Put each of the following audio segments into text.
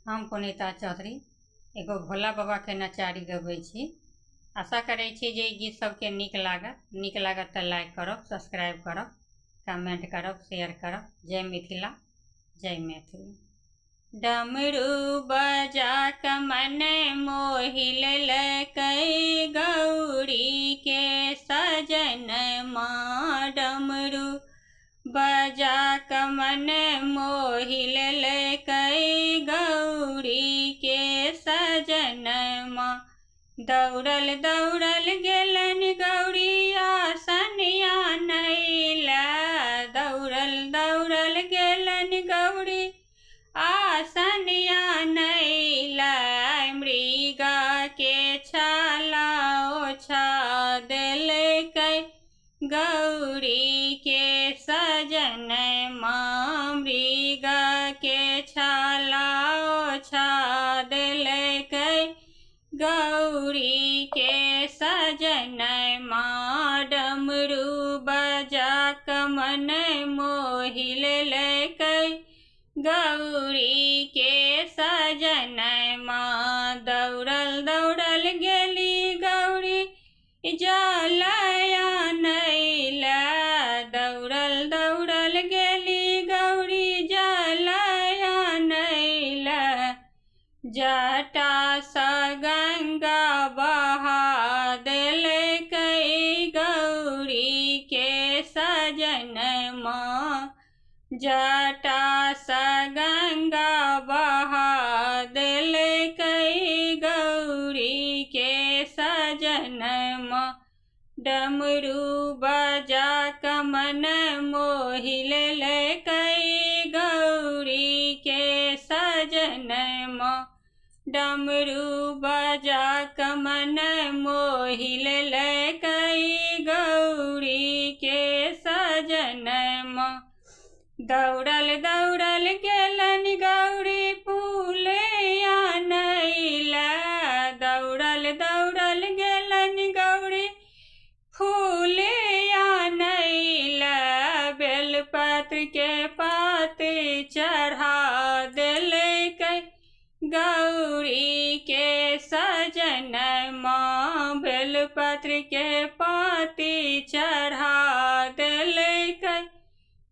हम पुनीता चौधरी एगो भोला बाबा के नचारी गबै छी। आशा करै छी जे गीत सबके नीक लागत तो लाइक करब, सब्सक्राइब करब, कमेंट करब, शेयर करब। जय मिथिला, जय मैथिली। डमरू बजा क मन मोहि लेलकै गौरी के सजन माँ। डमरू बजा क मन मोहि लेलकै गौरी के सजन माँ। दौड़ल दौड़ल गेलन गौरी आसन आनैला। दौड़ल दौड़ल गेलन गौरी आसन आनैला। मृगा के छाला ओछा देलकै गौरी के सजन माँ। मृगा के छाला ओछा देलकै गौरी के सजन माँ। डमरू बजा क मन मोहि लेलकै गौरी के सजन माँ। दौड़ल दौड़ल गेली गौरी जल आनैला। दौड़ल दौड़ल गेली गौरी जल आनैला। जटा सँ गंगा बहा देलकै गौरी के सजन माँ। जटा सँ गंगा बहा देलकै गौरी के सजन माँ। डमरू बजा क मन मोहि लेलकै गौरी के सजन माँ। डमरू बजा क मन मोहि लेलकै गौरी के सजन माँ। दौड़ल दौड़ल गेलन गौरी फूल आनैला। दौड़ल दौड़ल गेलन गौरी फूल आनैला। बेलपत्र के पात चढ़ा देलकै गौरी के सजन माँ। बेलपत्र के पाती चढ़ा देलकै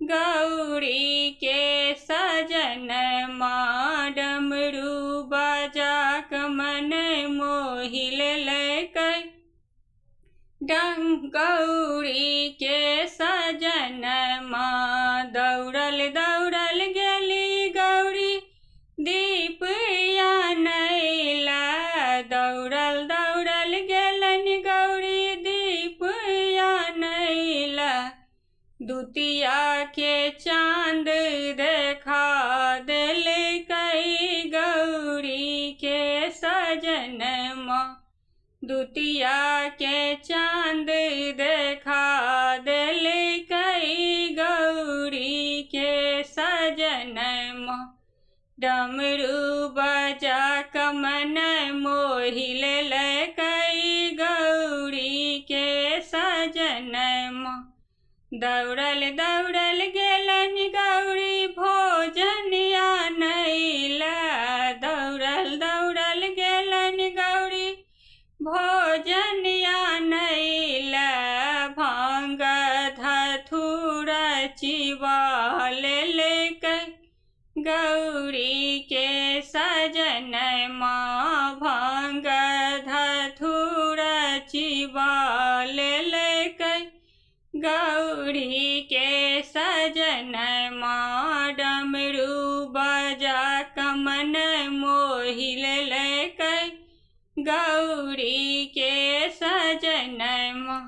गौरी के सजन माँ। डमरू बजा क मन मोहि लेलकै गौरी के सजन माँ। दौड़ल दौड़ल गेली गौरी दीप आनैला। दौड़ल दौड़ल गेलन गौरी दीप आनैला। दुतिया के चाँद देखा देलकै गौरी के सजन माँ। दुतिया के चाँद देखा देलकै गौरी के सजन माँ। डमरू बजा क मन मोहि लेलकै गौरी के सजन माँ। दौड़ल दौड़ल गेलन गौरी भोजन आनैला। दौड़ल दौड़ल गेलन गौरी भोजन आनैला। भांग धथुरा चिबा लेलकै गौरी के सजन माँ। भांग धथुरा चिबा लेलकै गौरी के सजन माँ। डमरू बजा क मन मोहि लेलकै गौरी के सजन माँ।